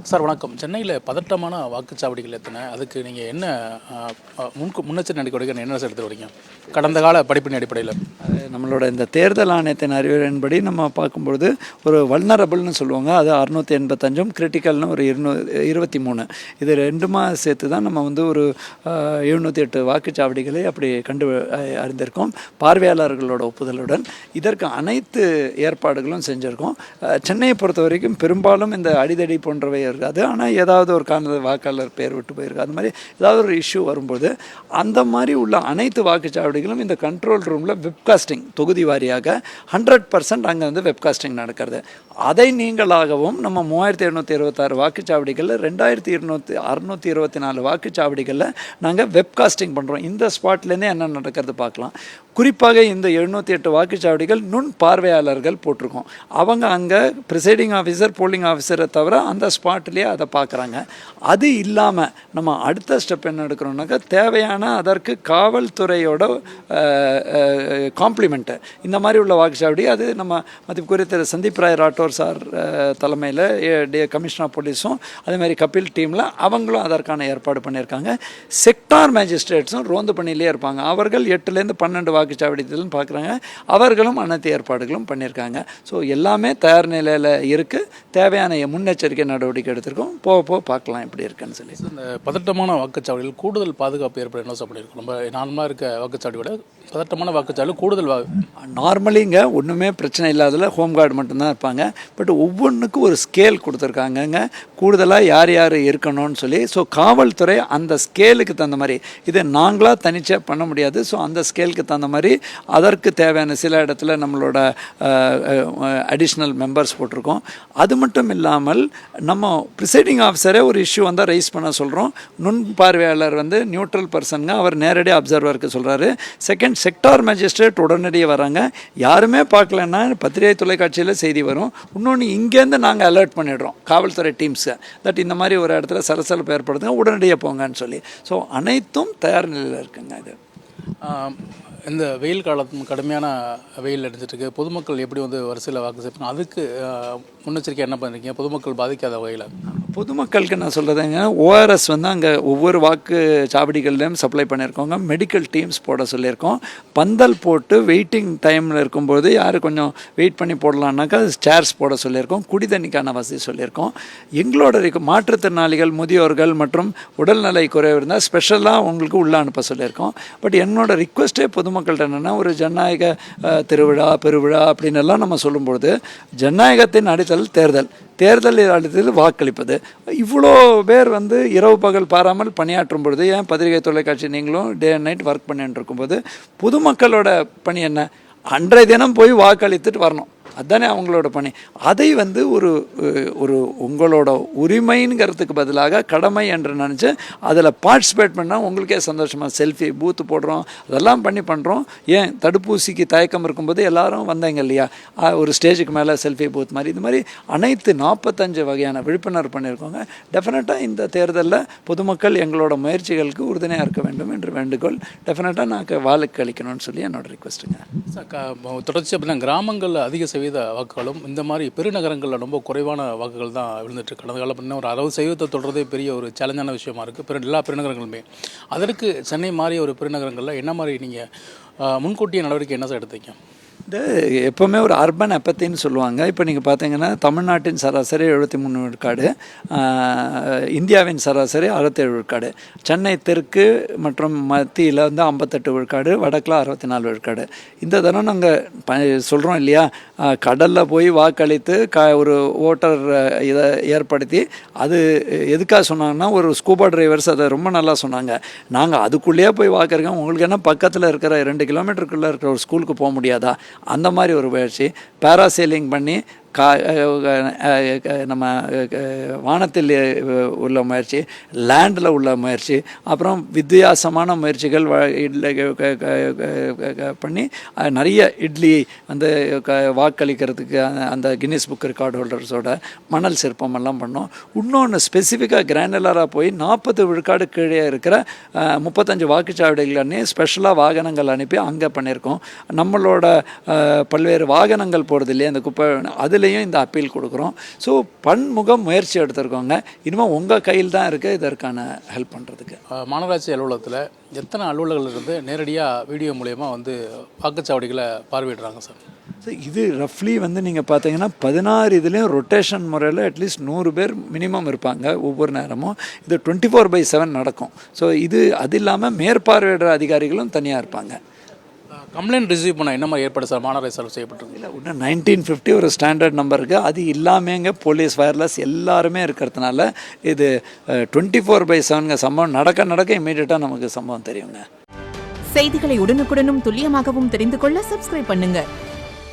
Sir வணக்கம். சென்னையில் பதட்டமான வாக்குச்சாவடிகள் எத்தனை? அதுக்கு நீங்கள் என்ன முன்னெச்சரிக்கை நடவடிக்கை என்ன எடுத்து வரீங்க கடந்த கால படிப்பின் அடிப்படையில்? நம்மளோட இந்த தேர்தல் ஆணையத்தின் அறிவுரையின்படி நம்ம பார்க்கும்பொழுது ஒரு வல்னரபிள்னு சொல்லுவாங்க, அது 685, கிரிட்டிக்கல்னு ஒரு 223, இது ரெண்டுமா சேர்த்து தான் நம்ம வந்து ஒரு 708 வாக்குச்சாவடிகளை அப்படி அறிந்திருக்கோம் பார்வையாளர்களோட ஒப்புதலுடன். இதற்கு அனைத்து ஏற்பாடுகளும் செஞ்சுருக்கோம். சென்னையை பொறுத்த வரைக்கும் பெரும்பாலும் இந்த அடிதடி போன்றவை இருக்காது. ஆனால் ஏதாவது ஒரு காரணம் வாக்காளர் பேர் விட்டு போயிருக்கு, அது மாதிரி ஏதாவது ஒரு இஷ்யூ வரும்போது அந்த மாதிரி உள்ள அனைத்து வாக்குச்சாவடிகளும் இந்த கண்ட்ரோல் ரூமில் வெப்காஸ்டிங் தொகுதி வாரியாக 100% அங்கே வந்து வெப்காஸ்டிங் நடக்கிறது. அதை நீங்களாகவும் நம்ம 3726 வாக்குச்சாவடிகளில் 2224 வாக்குச்சாவடிகளில் நாங்கள் வெப்காஸ்டிங் பண்ணுறோம். இந்த ஸ்பாட்லேருந்தே என்ன நடக்கிறது பார்க்கலாம். குறிப்பாக இந்த 708 வாக்குச்சாவடிகள் நுண் பார்வையாளர்கள் போட்டிருக்கோம். அவங்க அங்கே ப்ரிசைடிங் ஆஃபீஸர் போலிங் ஆஃபீஸரை தவிர அந்த ஸ்பாட்லேயே அதை பார்க்குறாங்க. அது இல்லாமல் நம்ம அடுத்த ஸ்டெப் என்ன எடுக்கிறோம்னாக்கா, தேவையான அதற்கு காவல்துறையோட காம்ப்ளிமெண்ட்டு இந்த மாதிரி உள்ள வாக்குச்சாவடி, அது நம்ம மதிப்புக்குரிய திரு சந்தீப் ராய் ராட்டோர் சார் தலைமையில் கமிஷனர் ஆஃப் போலீஸும் அதே மாதிரி கபில் டீமில் அவங்களும் அதற்கான ஏற்பாடு பண்ணியிருக்காங்க. செக்டார் மேஜிஸ்ட்ரேட்ஸும் ரோந்து பணியிலே இருப்பாங்க. அவர்கள் 8லேருந்து 12 வாக்குச்சாவடின்னு பார்க்குறாங்க. அவர்களும் அனைத்து ஏற்பாடுகளும் பண்ணியிருக்காங்க. ஸோ எல்லாமே தயார் நிலையில் இருக்குது. தேவையான முன்னெச்சரிக்கை நடவடிக்கை எடுத்திருக்கோம். போக பார்க்கலாம் எப்படி இருக்குன்னு சொல்லி. இந்த பதட்டமான வாக்குச்சாவடிகள் கூடுதல் பாதுகாப்பு ஏற்பட என்ன பண்ணியிருக்கோம்? நம்ம நார்மலாக இருக்க வாக்குச்சாவடியோட பதட்டமான வாக்குச்சாவடி கூடுதல் நார்மலிங்க ஒன்றுமே பிரச்சனை இல்லாததில் ஹோம் கார்டு மட்டும்தான் இருப்பாங்க. பட் ஒவ்வொன்றுக்கும் ஒரு ஸ்கேல் கொடுத்துருக்காங்கங்க, கூடுதலாக யார் யார் இருக்கணும்னு சொல்லி. ஸோ காவல்துறை அந்த ஸ்கேலுக்கு தகுந்த மாதிரி, இது நாங்களாக தனிச்சே பண்ண முடியாது. ஸோ அந்த ஸ்கேலுக்கு தகுந்த மாதிரி அதற்கு தேவையான சில இடத்துல நம்மளோட அடிஷ்னல் மெம்பர்ஸ் போட்டிருக்கோம். அது மட்டும் இல்லாமல் நம்ம ப்ரிசைடிங் ஆஃபீஸரே ஒரு இஷ்யூ வந்தால் ரைஸ் பண்ண சொல்கிறோம். நுண் பார்வையாளர் வந்து நியூட்ரல் பர்சனுங்க, அவர் நேரடியாக அப்சர்வருக்கு சொல்கிறாரு. செகண்ட், செக்டார் மேஜிஸ்ட்ரேட் உடனடியாக வராங்க. யாருமே பார்க்கலன்னா பத்திரிகை தொலைக்காட்சியில் செய்தி வரும். இன்னொன்று இங்கேருந்து நாங்கள் அலர்ட் பண்ணிடுறோம் காவல்துறை டீம்ஸை, தட் இந்த மாதிரி ஒரு இடத்துல சலசலப்பு ஏற்படுத்துங்க, உடனடியாக போங்கன்னு சொல்லி. ஸோ அனைத்தும் தயார் நிலையில் இருக்குங்க. இது இந்த வெயில் காலத்து கடுமையான வெயில் அடிச்சிட்ருக்கு. பொதுமக்கள் எப்படி வந்து வரிசையில் வாக்கு செய்யணும், அதுக்கு முன்னெச்சரிக்கை என்ன பண்ணுறீங்க பொதுமக்கள் பாதிக்காத வகையில்? பொதுமக்களுக்கு நான் சொல்கிறதுங்க, ஓஆர்எஸ் வந்து அங்கே ஒவ்வொரு வாக்கு சாவடிகள்லையும் சப்ளை பண்ணியிருக்கோங்க. மெடிக்கல் டீம்ஸ் போட சொல்லியிருக்கோம். பந்தல் போட்டு வெயிட்டிங் டைமில் இருக்கும்போது யார் கொஞ்சம் வெயிட் பண்ணி போடலான்னாக்கா சேர்ஸ் போட சொல்லியிருக்கோம். குடி தண்ணிக்கான வசதி சொல்லியிருக்கோம். எங்களோட மாற்றுத்திறனாளிகள், முதியோர்கள் மற்றும் உடல்நிலை குறைவு இருந்தால் ஸ்பெஷலாக உங்களுக்கு உள்ளே அனுப்ப சொல்லியிருக்கோம். பட் என்னோட ரிக்வெஸ்ட்டே பொதுமக்கள்கிட்ட என்னென்னா, ஒரு ஜனநாயக திருவிழா பெருவிழா அப்படின்னு எல்லாம் நம்ம சொல்லும்பொழுது, ஜனநாயகத்தின் அடித்தல் தேர்தல் அடித்தது வாக்களிப்பது. இவ்வளோ பேர் வந்து இரவு பகல் பாராமல் பணியாற்றும் பொழுது, ஏன் பத்திரிகை தொலைக்காட்சி நீங்களும் டே அண்ட் நைட் ஒர்க் பண்ணிட்டு இருக்கும்போது பொதுமக்களோட பணி என்ன? அன்றைய தினம் போய் வாக்களித்துட்டு வரணும், அதுதானே அவங்களோட பணி. அதை வந்து ஒரு உங்களோட உரிமைங்கிறதுக்கு பதிலாக கடமை என்று நினச்சி அதில் பார்ட்டிசிபேட் பண்ணால் உங்களுக்கே சந்தோஷமாக செல்ஃபி பூத்து போடுறோம், அதெல்லாம் பண்ணுறோம். ஏன் தடுப்பூசிக்கு தயக்கம் இருக்கும்போது எல்லாரும் வந்தாங்க இல்லையா, ஒரு ஸ்டேஜுக்கு மேலே செல்ஃபி பூத் மாதிரி, இது மாதிரி அனைத்து 45 வகையான விழிப்புணர்வு பண்ணியிருக்கோங்க. டெஃபினட்டாக இந்த தேர்தலில் பொதுமக்கள் எங்களோட முயற்சிகளுக்கு உறுதுணையாக இருக்க வேண்டும் என்று வேண்டுகோள். டெஃபினட்டாக நாங்கள் வாக்கு அளிக்கணும்னு சொல்லி என்னோட ரிக்வெஸ்ட்டுங்க. தொடர்ச்சி அப்படின்னா கிராமங்களில் அதிக வாக்குகளும் இந்த மாதிரி பெருநகரங்களில் ரொம்ப குறைவான வாக்குகள் தான் விழுந்துட்டு. கடந்த காலம் பார்த்தீங்கன்னா ஒரு 60% தொடர்றதே பெரிய ஒரு சேலஞ்சான விஷயமா இருக்குது எல்லா பெருநகரங்களுமே. அதற்கு சென்னை மாதிரி ஒரு பெருநகரங்களில் என்ன மாதிரி நீங்கள் முன்கூட்டிய நடவடிக்கை என்ன சார் எடுத்தீங்க? இந்த எப்போவுமே ஒரு அர்பன் அப்பத்தின்னு சொல்லுவாங்க. இப்போ நீங்கள் பார்த்தீங்கன்னா தமிழ்நாட்டின் சராசரி 73 விழுக்காடு, இந்தியாவின் சராசரி 67 விழுக்காடு, சென்னை தெற்கு மற்றும் மத்தியில் வந்து 58 விழுக்காடு, வடக்கில் 64 விழுக்காடு. இந்த தினம் நாங்கள் சொல்கிறோம் இல்லையா, கடலில் போய் வாக்களித்து ஒரு ஓட்டர் இதை ஏற்படுத்தி, அது எதுக்காக சொன்னாங்கன்னா, ஒரு ஸ்கூபா டிரைவர்ஸ் அதை ரொம்ப நல்லா சொன்னாங்க. நாங்கள் அதுக்குள்ளேயே போய் வாக்குறோம், உங்களுக்கு என்ன பக்கத்தில் இருக்கிற 2 கிலோமீட்டருக்குள்ளே இருக்கிற ஒரு ஸ்கூலுக்கு போக முடியாதா? அந்த மாதிரி ஒரு முயற்சி. பேராசெயிலிங் பண்ணி நம்ம வானத்தில் உள்ள முயற்சி, லேண்டில் உள்ள முயற்சி, அப்புறம் வித்தியாசமான முயற்சிகள் பண்ணி நிறைய இட்லி அந்த வாக்களிக்கிறதுக்கு அந்த கின்னஸ் புக் ரெக்கார்டு ஹோல்டர்ஸோட மணல் சிற்பமெல்லாம் பண்ணோம். இன்னொன்று ஸ்பெசிஃபிக்காக கிராண்டுலராக போய் 40 விழுக்காடு கீழே இருக்கிற 35 வாக்குச்சாவடிகள் அன்னி ஸ்பெஷலாக வாகனங்கள் அனுப்பி அங்கே பண்ணியிருக்கோம். நம்மளோட பல்வேறு வாகனங்கள் போகிறது இல்லையா அந்த குப்பை, அதில் அதுலேயும் இந்த அப்பீல் கொடுக்குறோம். ஸோ பன்முக முயற்சி எடுத்திருக்கோங்க. இனிமேல் உங்கள் கையில் தான் இருக்குது இதற்கான ஹெல்ப் பண்ணுறதுக்கு. மாநகராட்சி அலுவலகத்தில் எத்தனை அலுவலர்கள் இருந்து நேரடியாக வீடியோ மூலயமா வந்து வாக்குச்சாவடிகளை பார்வையிடுறாங்க சார்? ஸோ இது ரஃப்லி வந்து நீங்கள் பார்த்தீங்கன்னா 16 இதுலேயும் ரொட்டேஷன் முறையில் அட்லீஸ்ட் 100 பேர் மினிமம் இருப்பாங்க ஒவ்வொரு நேரமும். இது 24/7 நடக்கும். ஸோ இது அது இல்லாமல் மேற்பார்வையிடுற அதிகாரிகளும் தனியாக இருப்பாங்க. கம்ப்ளைண்ட் ரிசீவ் பண்ண என்ன மாதிரி ஏற்பாடு சார் மாநகராட்சி சார்பில் செய்யப்பட்டிருக்கு? இல்லை, இன்னும் 1950 ஒரு ஸ்டாண்டர்ட் நம்பர் இருக்குது. அது இல்லாமேங்க போலீஸ் வயர்லெஸ் எல்லாருமே இருக்கிறதுனால இது 24/7 சம்பவம் நடக்க இமீடியட்டாக நமக்கு சம்பவம் தெரியுங்க. செய்திகளை உடனுக்குடனும் துல்லியமாகவும் தெரிந்து கொள்ள சப்ஸ்கிரைப் பண்ணுங்க.